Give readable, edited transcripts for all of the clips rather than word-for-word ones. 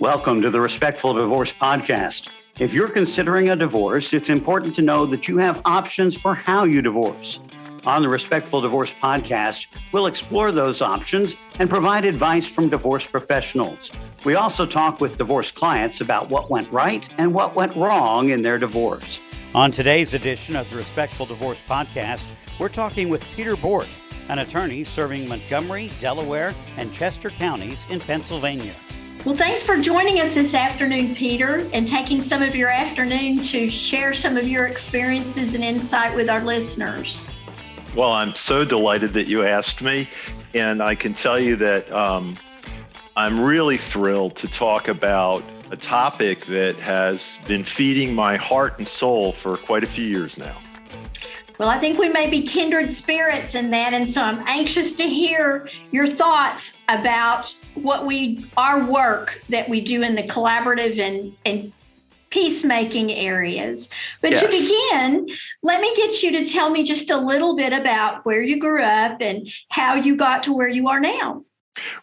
Welcome to the Respectful Divorce Podcast. If you're considering a divorce, it's important to know that you have options for how you divorce. On the Respectful Divorce Podcast, we'll explore those options and provide advice from divorce professionals. We also talk with divorce clients about what went right and what went wrong in their divorce. On today's edition of the Respectful Divorce Podcast, we're talking with Peter Bort, an attorney serving Montgomery, Delaware, and Chester counties in Pennsylvania. Well, thanks for joining us this afternoon, Peter, and taking some of your afternoon to share some of your experiences and insight with our listeners. Well, I'm so delighted that you asked me, and I can tell you that I'm really thrilled to talk about a topic that has been feeding my heart and soul for quite a few years now. Well, I think we may be kindred spirits in that, and so I'm anxious to hear your thoughts about our work that we do in the collaborative and peacemaking areas. But Yes. To begin, let me get you to tell me just a little bit about where you grew up and how you got to where you are now.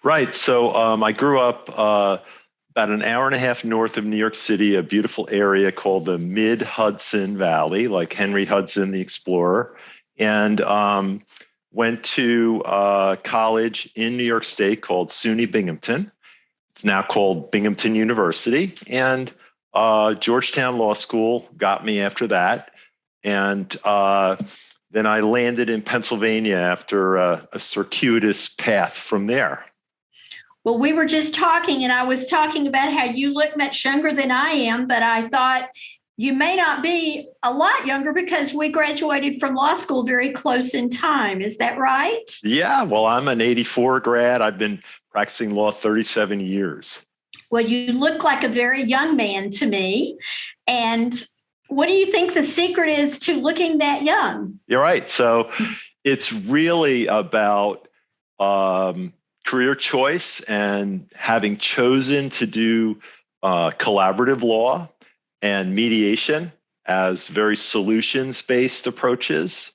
Right. So I grew up about an hour and a half north of New York City, a beautiful area called the Mid-Hudson Valley, like Henry Hudson, the explorer, and went to college in New York State called SUNY Binghamton. It's now called Binghamton University. And Georgetown Law School got me after that. And then I landed in Pennsylvania after a circuitous path from there. Well, we were just talking, and I was talking about how you look much younger than I am, but I thought you may not be a lot younger because we graduated from law school very close in time. Is that right? Yeah, well, I'm an 84 grad. I've been practicing law 37 years. Well, you look like a very young man to me. And what do you think the secret is to looking that young? You're right. So it's really about career choice and having chosen to do collaborative law and mediation as very solutions-based approaches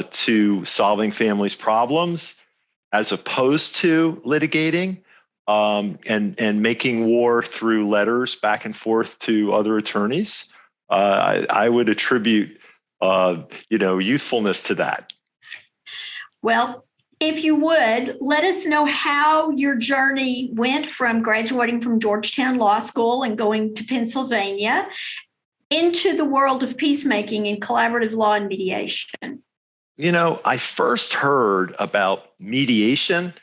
to solving families' problems, as opposed to litigating and making war through letters back and forth to other attorneys. I would attribute youthfulness to that. Well, if you would, let us know how your journey went from graduating from Georgetown Law School and going to Pennsylvania into the world of peacemaking and collaborative law and mediation. You know, I first heard about mediation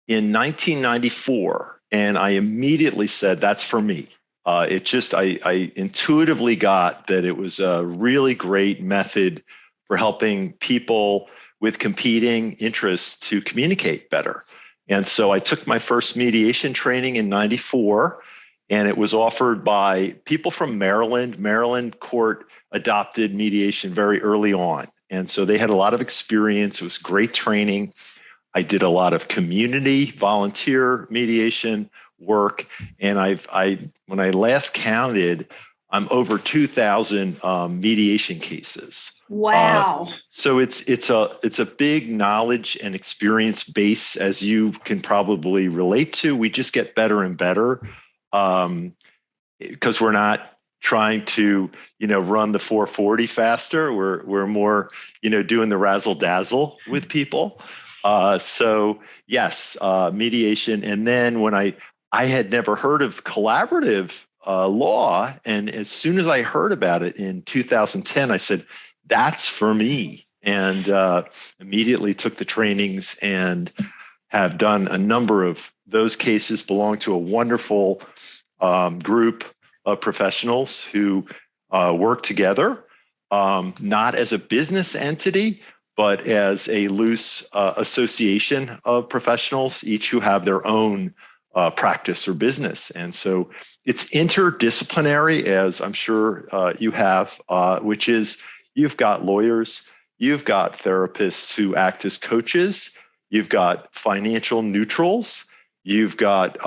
in 1994, and I immediately said, that's for me. I intuitively got that it was a really great method for helping people with competing interests to communicate better. And so I took my first mediation training in 94, and it was offered by people from Maryland. Maryland court adopted mediation very early on. And so they had a lot of experience. It was great training. I did a lot of community volunteer mediation work. And when I last counted, I'm over 2,000 mediation cases. Wow. So it's a big knowledge and experience base, as you can probably relate to. We just get better and better because we're not trying to run the 440 faster. We're more doing the razzle dazzle with people. So yes, mediation. And then when I had never heard of collaborative law. And as soon as I heard about it in 2010, I said, that's for me. And immediately took the trainings and have done a number of those cases, belong to a wonderful group of professionals who work together, not as a business entity, but as a loose association of professionals, each who have their own practice or business. And so it's interdisciplinary, as I'm sure you have, which is you've got lawyers, you've got therapists who act as coaches, you've got financial neutrals, you've got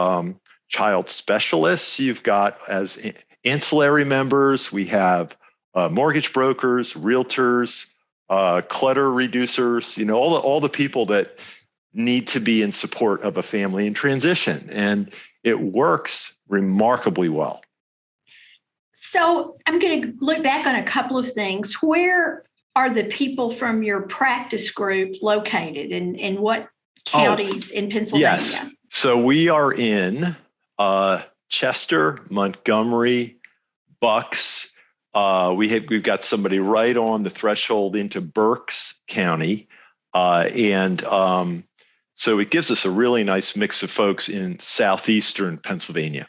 child specialists, you've got as ancillary members, we have mortgage brokers, realtors, clutter reducers, all the people that need to be in support of a family in transition. And it works remarkably well. So I'm going to look back on a couple of things. Where are the people from your practice group located, and in what counties in Pennsylvania? Yes. So we are in Chester, Montgomery, Bucks. We've got somebody right on the threshold into Berks County. So it gives us a really nice mix of folks in southeastern Pennsylvania.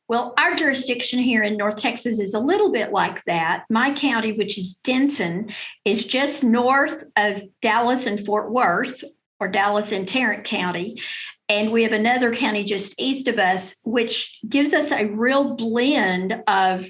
Well, our jurisdiction here in North Texas is a little bit like that. My county, which is Denton, is just north of Dallas and Fort Worth, or Dallas and Tarrant County. And we have another county just east of us, which gives us a real blend of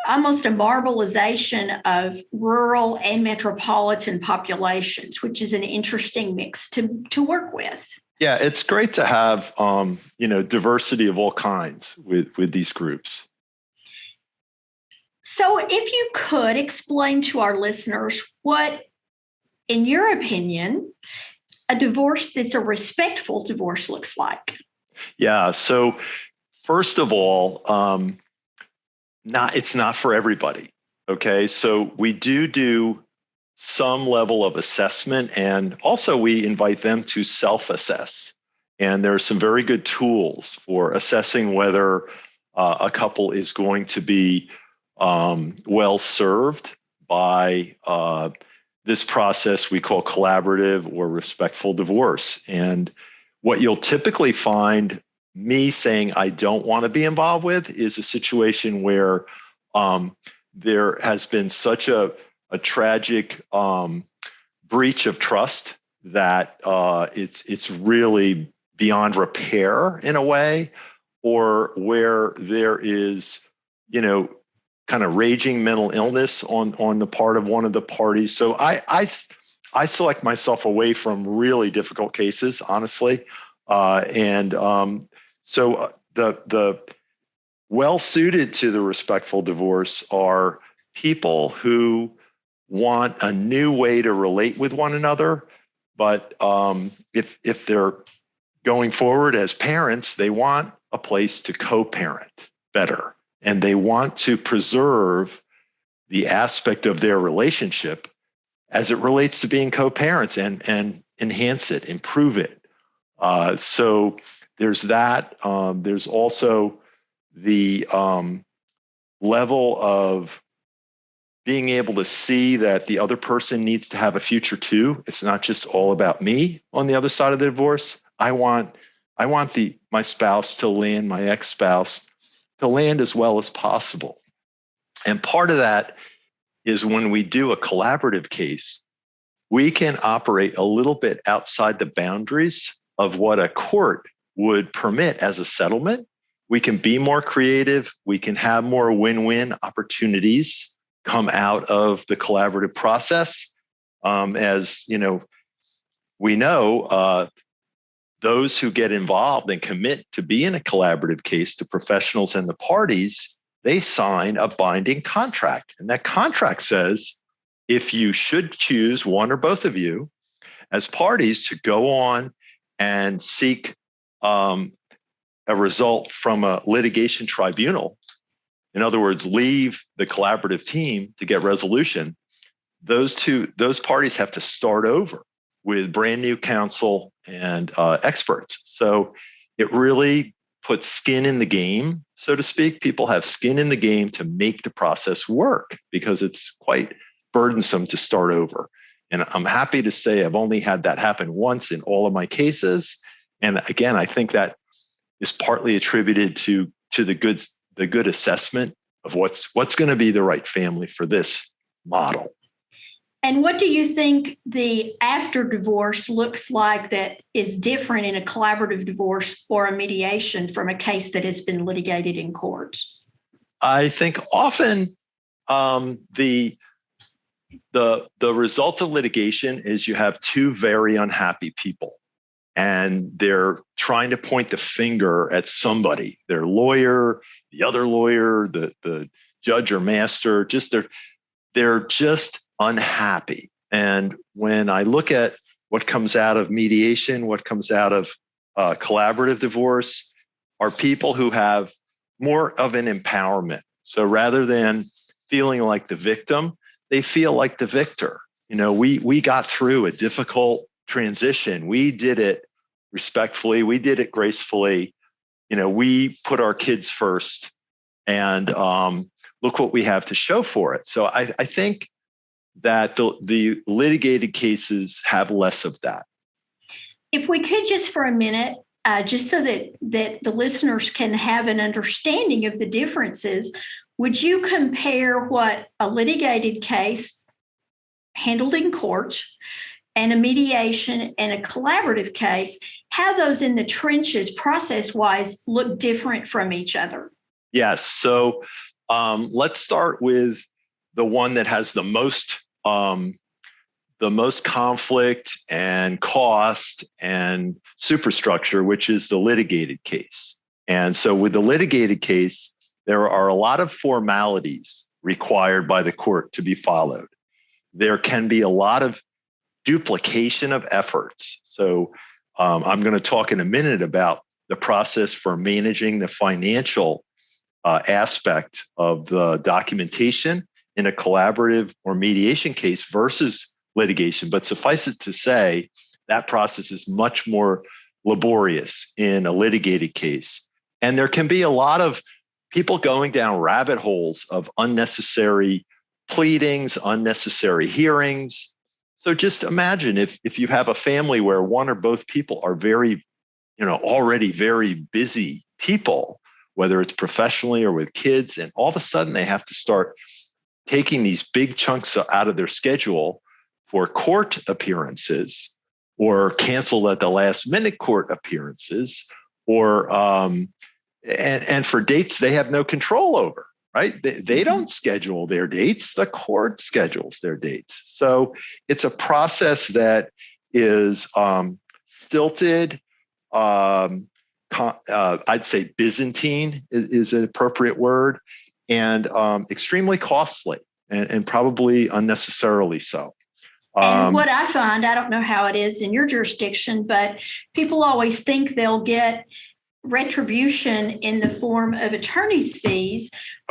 almost a marbleization of rural and metropolitan populations, which is an interesting mix to work with. Yeah, it's great to have diversity of all kinds with these groups. So if you could explain to our listeners what, in your opinion, a divorce that's a respectful divorce looks like. Yeah, so first of all, it's not for everybody. Okay, so we do some level of assessment, and also we invite them to self-assess. And there are some very good tools for assessing whether a couple is going to be well served by this process we call collaborative or respectful divorce. And what you'll typically find me saying I don't want to be involved with is a situation where there has been such a tragic breach of trust that it's really beyond repair in a way, or where there is, kind of raging mental illness on the part of one of the parties. So I select myself away from really difficult cases, honestly, so the well suited to the respectful divorce are people who want a new way to relate with one another, but if they're going forward as parents, they want a place to co-parent better, and they want to preserve the aspect of their relationship as it relates to being co-parents and enhance it, improve it. So there's that. There's also the level of being able to see that the other person needs to have a future too. It's not just all about me on the other side of the divorce. I want my spouse to land, my ex-spouse to land as well as possible. And part of that is when we do a collaborative case, we can operate a little bit outside the boundaries of what a court would permit as a settlement. We can be more creative. We can have more win-win opportunities come out of the collaborative process. As we know, those who get involved and commit to be in a collaborative case, the professionals and the parties, they sign a binding contract. And that contract says, if you should choose one or both of you as parties to go on and seek a result from a litigation tribunal, in other words, leave the collaborative team to get resolution, those parties have to start over with brand new counsel and experts. So it really puts skin in the game, so to speak. People have skin in the game to make the process work because it's quite burdensome to start over. And I'm happy to say I've only had that happen once in all of my cases. And again, I think that is partly attributed to the good assessment of what's going to be the right family for this model. And what do you think the after divorce looks like that is different in a collaborative divorce or a mediation from a case that has been litigated in courts? I think often the result of litigation is you have two very unhappy people, and they're trying to point the finger at somebody, their lawyer, the other lawyer, the judge or master. They're just unhappy. And when I look at what comes out of mediation, what comes out of collaborative divorce, are people who have more of an empowerment. So rather than feeling like the victim, they feel like the victor. We got through a difficult transition. We did it respectfully. We did it gracefully. We put our kids first, and look what we have to show for it. So I think that the litigated cases have less of that. If we could just for a minute, just so that the listeners can have an understanding of the differences, would you compare what a litigated case handled in court and a mediation and a collaborative case, how those in the trenches process-wise look different from each other? Yes. So let's start with the one that has the most conflict and cost and superstructure, which is the litigated case. And so with the litigated case, there are a lot of formalities required by the court to be followed. There can be a lot of duplication of efforts. So I'm going to talk in a minute about the process for managing the financial aspect of the documentation in a collaborative or mediation case versus litigation. But suffice it to say, that process is much more laborious in a litigated case. And there can be a lot of people going down rabbit holes of unnecessary pleadings, unnecessary hearings. So just imagine if you have a family where one or both people are very, already very busy people, whether it's professionally or with kids, and all of a sudden they have to start taking these big chunks out of their schedule for court appearances, or cancel at the last minute court appearances, or and for dates they have no control over, right? They don't schedule their dates. The court schedules their dates. So it's a process that is stilted. I'd say Byzantine is an appropriate word, and extremely costly and probably unnecessarily so. And what I find, I don't know how it is in your jurisdiction, but people always think they'll get retribution in the form of attorney's fees.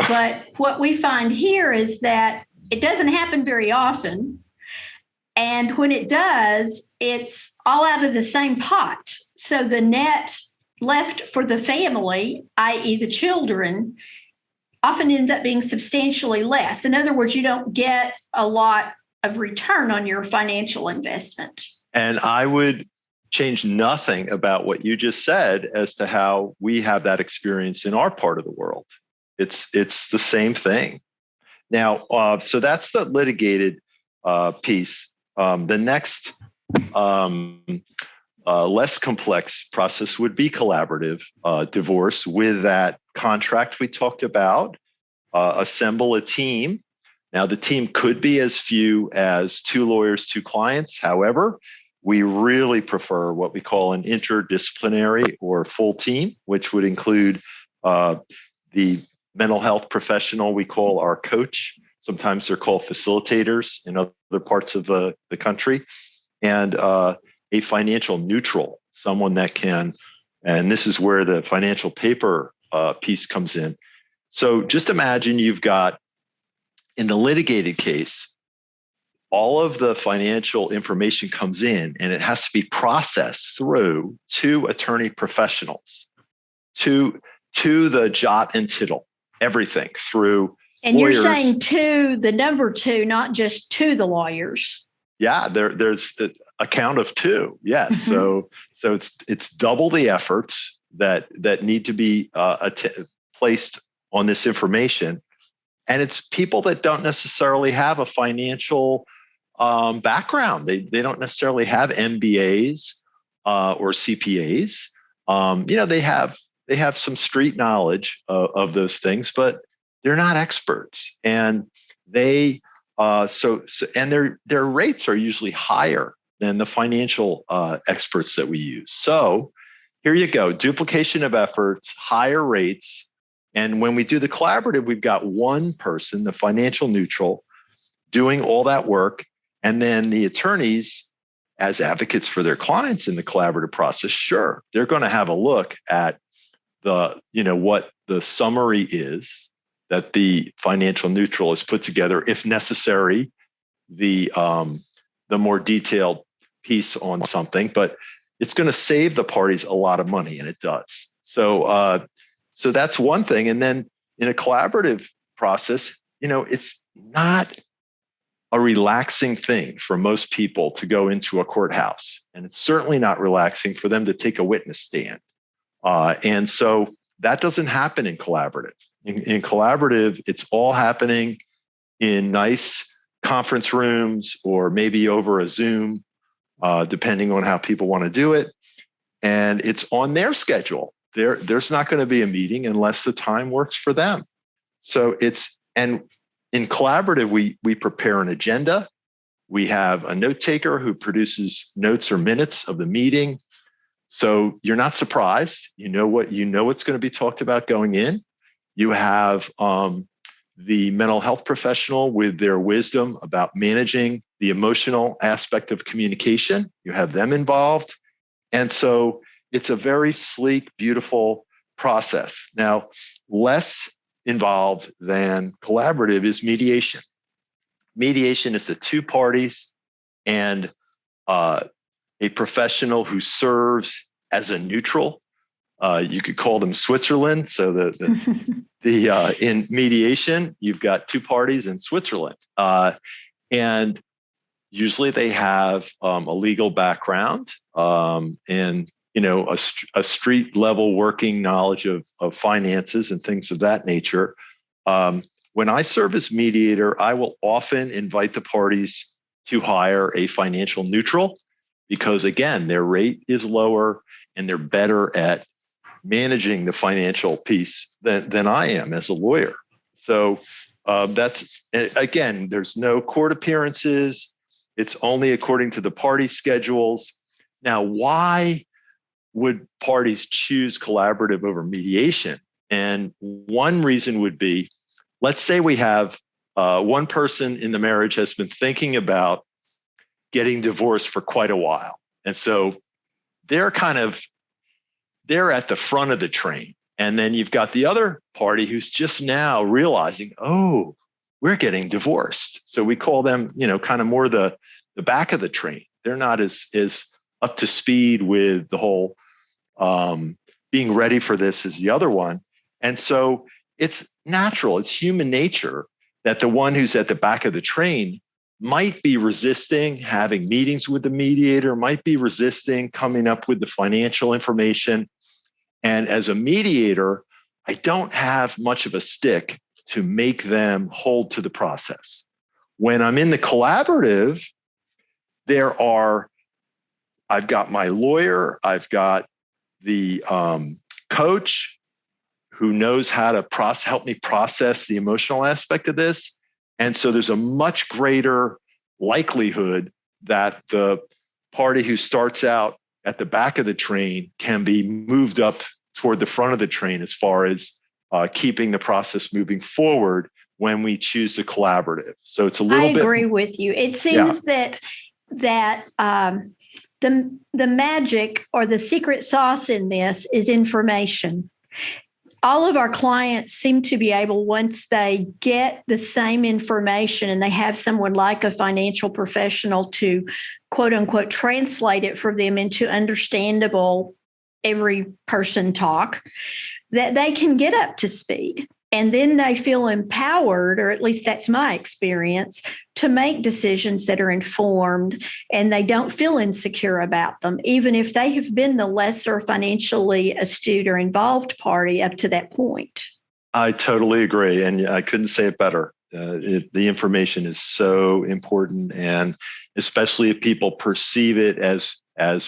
But what we find here is that it doesn't happen very often. And when it does, it's all out of the same pot. So the net left for the family, i.e. the children, often ends up being substantially less. In other words, you don't get a lot of return on your financial investment. And I would change nothing about what you just said as to how we have that experience in our part of the world. It's the same thing. Now, so that's the litigated piece. The next less complex process would be collaborative divorce with that contract we talked about. Assemble a team. Now, the team could be as few as 2 lawyers, 2 clients. However, we really prefer what we call an interdisciplinary or full team, which would include the mental health professional we call our coach. Sometimes they're called facilitators in other parts of the country, and a financial neutral, someone that can, and this is where the financial paper piece comes in. So just imagine you've got, in the litigated case, all of the financial information comes in and it has to be processed through 2 attorney professionals, to the jot and tittle, everything through. And lawyers. You're saying the number 2, not just to the lawyers. Yeah, there's a count of 2. Yes. Mm-hmm. So it's double the efforts that need to be placed on this information. And it's people that don't necessarily have a financial background. They don't necessarily have MBAs or CPAs. They have some street knowledge of those things, but they're not experts. And they and their rates are usually higher than the financial experts that we use. So here you go, duplication of efforts, higher rates. And when we do the collaborative, we've got one person, the financial neutral, doing all that work. And then the attorneys, as advocates for their clients in the collaborative process, sure, they're going to have a look at what the summary is that the financial neutral has put together, if necessary, the more detailed piece on something, but it's going to save the parties a lot of money, and it does. So that's one thing. And then in a collaborative process, it's not a relaxing thing for most people to go into a courthouse, and it's certainly not relaxing for them to take a witness stand. And so that doesn't happen in collaborative. In collaborative, it's all happening in nice conference rooms or maybe over a Zoom, depending on how people want to do it. And it's on their schedule. There's not going to be a meeting unless the time works for them. And in collaborative, we prepare an agenda. We have a note taker who produces notes or minutes of the meeting. So you're not surprised. You know what's going to be talked about going in. You have the mental health professional with their wisdom about managing the emotional aspect of communication. You have them involved. And so it's a very sleek, beautiful process. Now, less involved than collaborative is mediation. Mediation is the two parties and a professional who serves as a neutral. You could call them Switzerland. So in mediation, you've got two parties in Switzerland, and usually they have a legal background and a street level working knowledge of finances and things of that nature. When I serve as mediator, I will often invite the parties to hire a financial neutral because, again, their rate is lower and they're better at managing the financial piece than I am as a lawyer. So that's, again, there's no court appearances. It's only according to the party schedules. Now, why would parties choose collaborative over mediation? And one reason would be, let's say we have one person in the marriage has been thinking about getting divorced for quite a while. And so they're at the front of the train. And then you've got the other party who's just now realizing, oh, we're getting divorced. So we call them, kind of more the back of the train. They're not as up to speed with the whole being ready for this as the other one. And so it's natural, it's human nature that the one who's at the back of the train might be resisting having meetings with the mediator, might be resisting coming up with the financial information. And as a mediator, I don't have much of a stick to make them hold to the process. When I'm in the collaborative, I've got my lawyer, I've got the coach who knows how to help me process the emotional aspect of this. And so there's a much greater likelihood that the party who starts out at the back of the train can be moved up toward the front of the train as far as keeping the process moving forward when we choose the collaborative. So it's a little bit. I agree with you. It seems that the magic or the secret sauce in this is information. All of our clients seem to be able, once they get the same information and they have someone like a financial professional to quote unquote translate it for them into understandable every person talk, that they can get up to speed. And then they feel empowered, or at least that's my experience, to make decisions that are informed, and they don't feel insecure about them, even if they have been the lesser financially astute or involved party up to that point. I totally agree. And I couldn't say it better. The information is so important. And especially if people perceive it as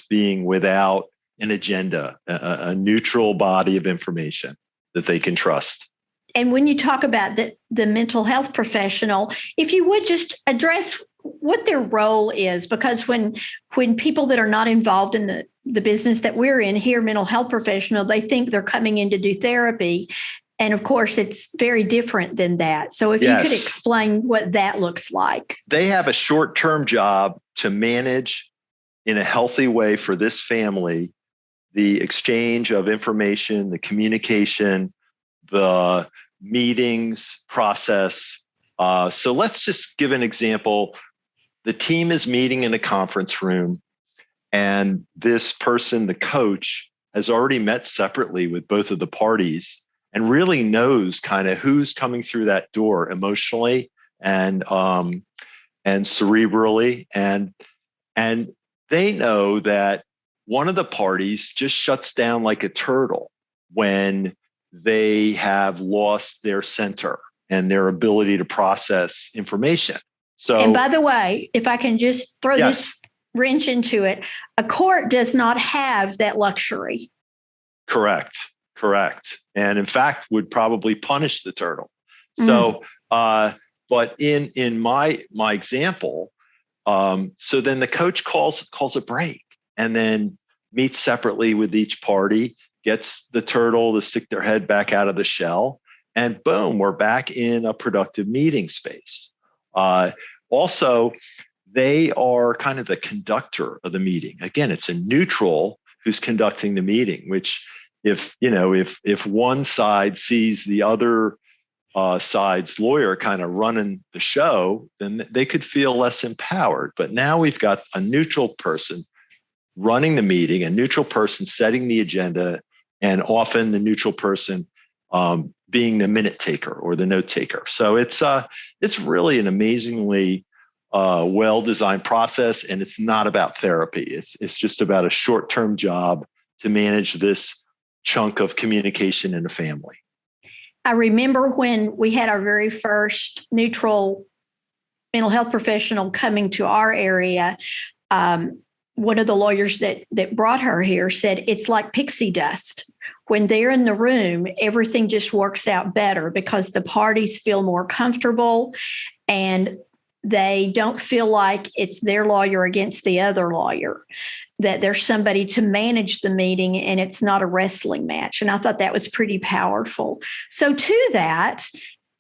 being without an agenda, a neutral body of information that they can trust. And when you talk about the mental health professional, if you would just address what their role is, because when people that are not involved in the business that we're in hear mental health professional, they think they're coming in to do therapy. And of course, it's very different than that. So if you could explain what that looks like. They have a short-term job to manage in a healthy way for this family the exchange of information, the communication, the meetings process. So let's just give an example. The team is meeting in a conference room, and this person, the coach, has already met separately with both of the parties and really knows kind of who's coming through that door emotionally and cerebrally. And they know that one of the parties just shuts down like a turtle when they have lost their center and their ability to process information. So, and by the way, if I can just throw this wrench into it, a court does not have that luxury. Correct. And in fact, would probably punish the turtle. So, but in my example, so then the coach calls a break and then meets separately with each party, gets the turtle to stick their head back out of the shell, and boom, we're back in a productive meeting space. Also, they are kind of the conductor of the meeting. Again, it's a neutral who's conducting the meeting, which if one side sees the other side's lawyer kind of running the show, then they could feel less empowered. But now we've got a neutral person running the meeting, a neutral person setting the agenda, and often the neutral person being the minute taker or the note taker. So it's really an amazingly well-designed process, and it's not about therapy. It's just about a short-term job to manage this chunk of communication in a family. I remember when we had our very first neutral mental health professional coming to our area, one of the lawyers that brought her here said it's like pixie dust. When they're in the room, everything just works out better because the parties feel more comfortable and they don't feel like it's their lawyer against the other lawyer, that there's somebody to manage the meeting and it's not a wrestling match. And I thought that was pretty powerful. So to that,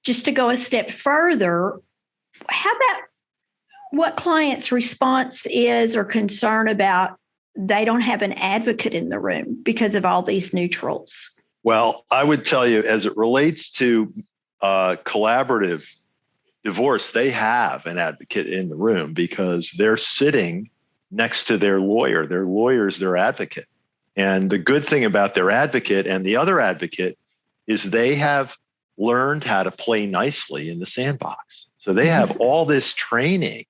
just to go a step further, how about what clients' response is or concern about they don't have an advocate in the room because of all these neutrals? Well, I would tell you, as it relates to collaborative divorce, they have an advocate in the room because they're sitting next to their lawyer. Their lawyer's their advocate. And the good thing about their advocate and the other advocate is they have learned how to play nicely in the sandbox. So they have all this training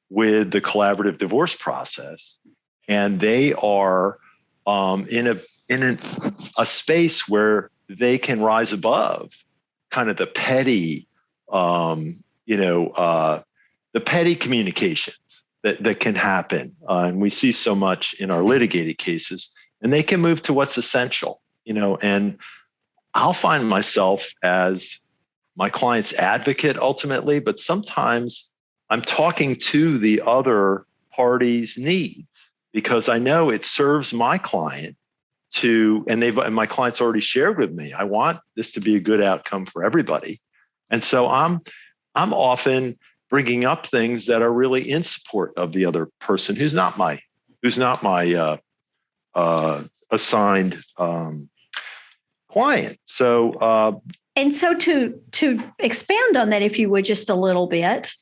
with the collaborative divorce process, and they are in a space where they can rise above kind of the petty, the petty communications that can happen. And we see so much in our litigated cases, and they can move to what's essential, and I'll find myself as my client's advocate ultimately, but sometimes I'm talking to the other party's needs because I know it serves my client and my client's already shared with me, I want this to be a good outcome for everybody. And so I'm often bringing up things that are really in support of the other person who's not my assigned client. So and so to expand on that, if you would, just a little bit,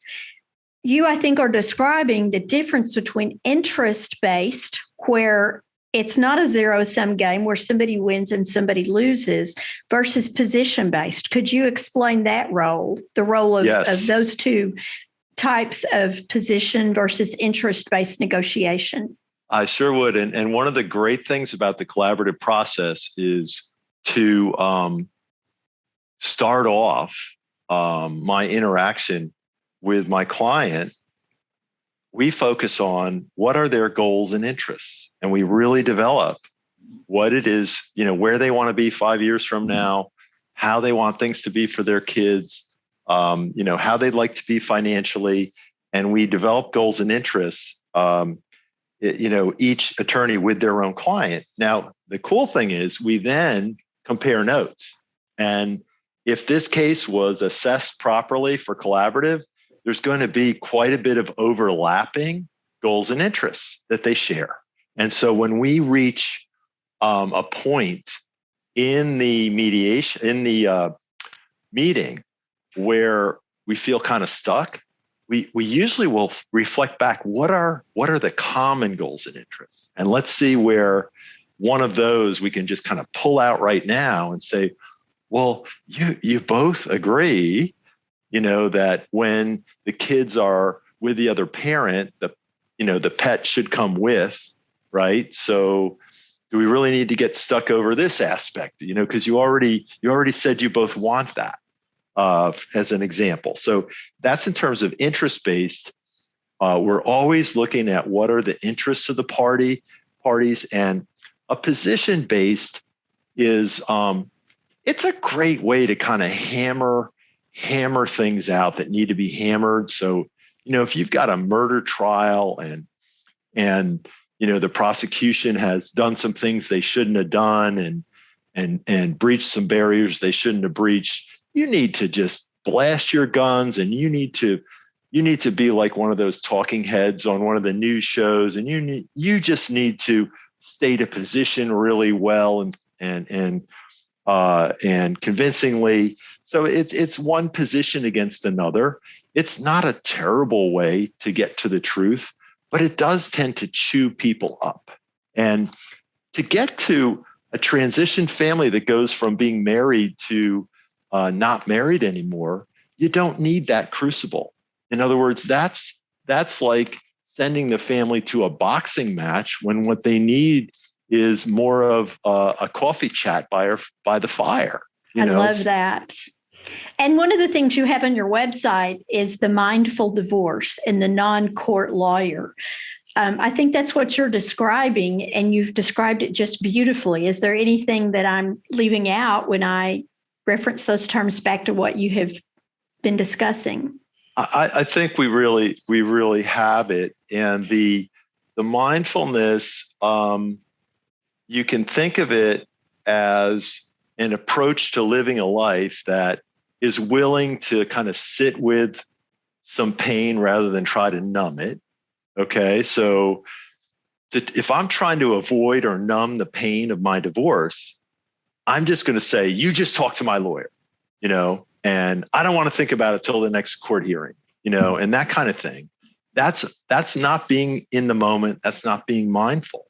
you, I think, are describing the difference between interest-based, where it's not a zero-sum game where somebody wins and somebody loses, versus position-based. Could you explain that role, the role of those two types of position versus interest-based negotiation? I sure would. And one of the great things about the collaborative process is to start off my interaction with my client. We focus on what are their goals and interests, and we really develop what it is, where they want to be 5 years from now, how they want things to be for their kids, how they'd like to be financially, and we develop goals and interests, each attorney with their own client. Now, the cool thing is we then compare notes, and if this case was assessed properly for collaborative, there's going to be quite a bit of overlapping goals and interests that they share. And so when we reach a point in the mediation, in the meeting, where we feel kind of stuck, we usually will reflect back, what are the common goals and interests? And let's see where one of those we can just kind of pull out right now and say, well, you both agree, that when the kids are with the other parent, the pet should come with, right? So do we really need to get stuck over this aspect? Because you already said you both want that, as an example. So that's in terms of interest-based. We're always looking at what are the interests of the parties, and a position-based is it's a great way to kind of hammer things out that need to be hammered. So, if you've got a murder trial and the prosecution has done some things they shouldn't have done and breached some barriers they shouldn't have breached, you need to just blast your guns, and you need to be like one of those talking heads on one of the news shows, and you just need to state a position really well and convincingly. So it's one position against another. It's not a terrible way to get to the truth, but it does tend to chew people up. And to get to a transition family that goes from being married to not married anymore, you don't need that crucible. In other words, that's like sending the family to a boxing match when what they need is more of a coffee chat by the fire. I love that. And one of the things you have on your website is the mindful divorce and the non-court lawyer. I think that's what you're describing, and you've described it just beautifully. Is there anything that I'm leaving out when I reference those terms back to what you have been discussing? I think we really have it. And the mindfulness, you can think of it as an approach to living a life that is willing to kind of sit with some pain rather than try to numb it. Okay. So if I'm trying to avoid or numb the pain of my divorce, I'm just going to say, you just talk to my lawyer, and I don't want to think about it till the next court hearing, and that kind of thing. That's not being in the moment. That's not being mindful.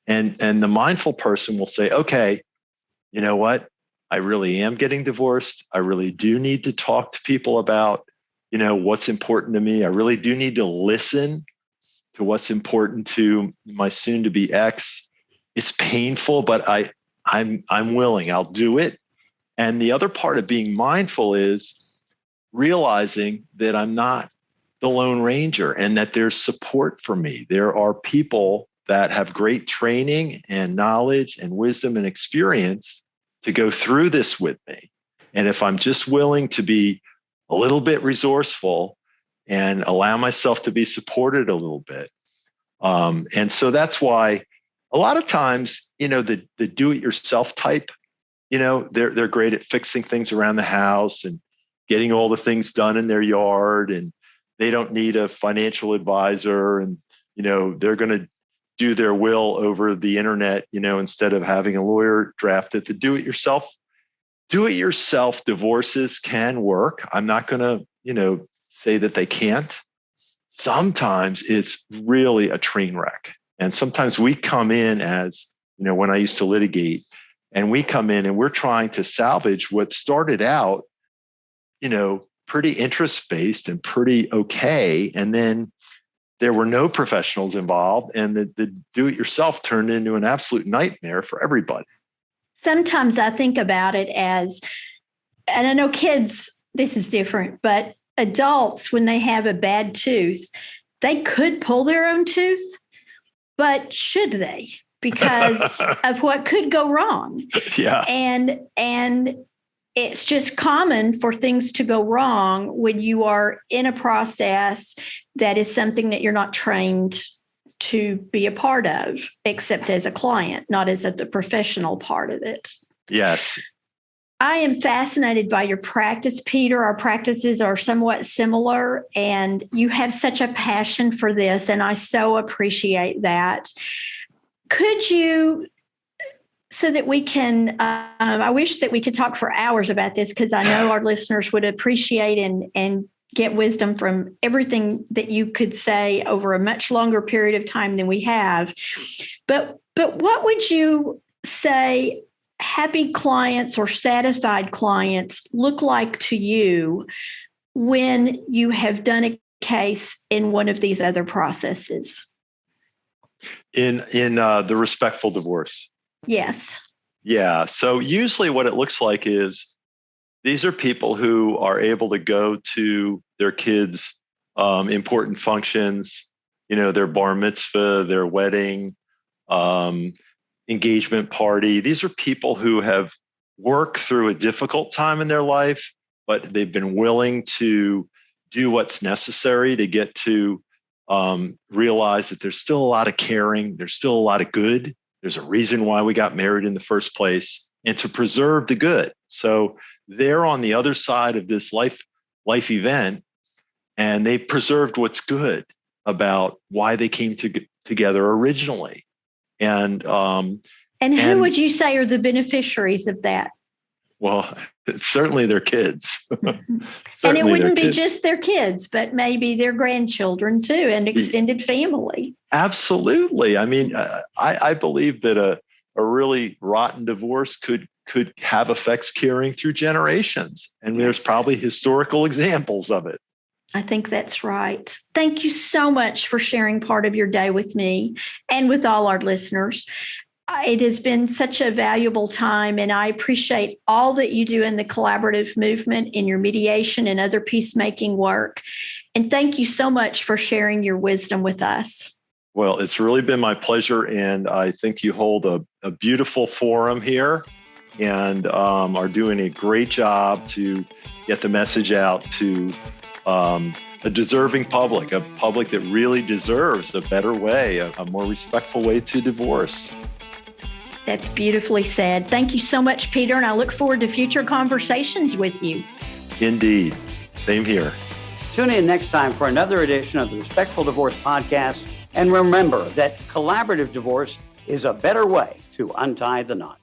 And the mindful person will say, okay, you know what? I really am getting divorced. I really do need to talk to people about, what's important to me. I really do need to listen to what's important to my soon-to-be ex. It's painful, but I'm willing. I'll do it. And the other part of being mindful is realizing that I'm not the Lone Ranger and that there's support for me. There are people that have great training and knowledge and wisdom and experience to go through this with me. And if I'm just willing to be a little bit resourceful and allow myself to be supported a little bit. And so that's why a lot of times, the do-it-yourself type, they're great at fixing things around the house and getting all the things done in their yard, and they don't need a financial advisor, and, they're going to do their will over the internet, instead of having a lawyer draft it. The do-it-yourself divorces can work. I'm not going to, say that they can't. Sometimes it's really a train wreck. And sometimes we come in as, when I used to litigate, and we come in and we're trying to salvage what started out, pretty interest-based and pretty okay. And then there were no professionals involved, and the do-it-yourself turned into an absolute nightmare for everybody. Sometimes I think about it as, and I know kids, this is different, but adults, when they have a bad tooth, they could pull their own tooth, but should they? Because of what could go wrong. Yeah. And it's just common for things to go wrong when you are in a process that is something that you're not trained to be a part of, except as a client, not as a professional part of it. Yes. I am fascinated by your practice, Peter. Our practices are somewhat similar, and you have such a passion for this, and I so appreciate that. Could you so that we can, I wish that we could talk for hours about this, because I know our listeners would appreciate and get wisdom from everything that you could say over a much longer period of time than we have. But what would you say happy clients or satisfied clients look like to you when you have done a case in one of these other processes? In the respectful divorce? Yes. Yeah. So usually what it looks like is these are people who are able to go to their kids' important functions, their bar mitzvah, their wedding, engagement party. These are people who have worked through a difficult time in their life, but they've been willing to do what's necessary to get to realize that there's still a lot of caring, there's still a lot of good. There's a reason why we got married in the first place, and to preserve the good. So they're on the other side of this life event, and they preserved what's good about why they came together originally. And who would you say are the beneficiaries of that? Well, certainly their kids. And it wouldn't be just their kids, but maybe their grandchildren too, and extended family. Absolutely. I mean, I believe that a really rotten divorce could have effects carrying through generations. And yes, there's probably historical examples of it. I think that's right. Thank you so much for sharing part of your day with me and with all our listeners. It has been such a valuable time, and I appreciate all that you do in the collaborative movement, in your mediation and other peacemaking work. And thank you so much for sharing your wisdom with us. Well, it's really been my pleasure, and I think you hold a beautiful forum here and are doing a great job to get the message out to a deserving public, a public that really deserves a better way, a more respectful way to divorce. That's beautifully said. Thank you so much, Peter, and I look forward to future conversations with you. Indeed. Same here. Tune in next time for another edition of the Respectful Divorce Podcast. And remember that collaborative divorce is a better way to untie the knot.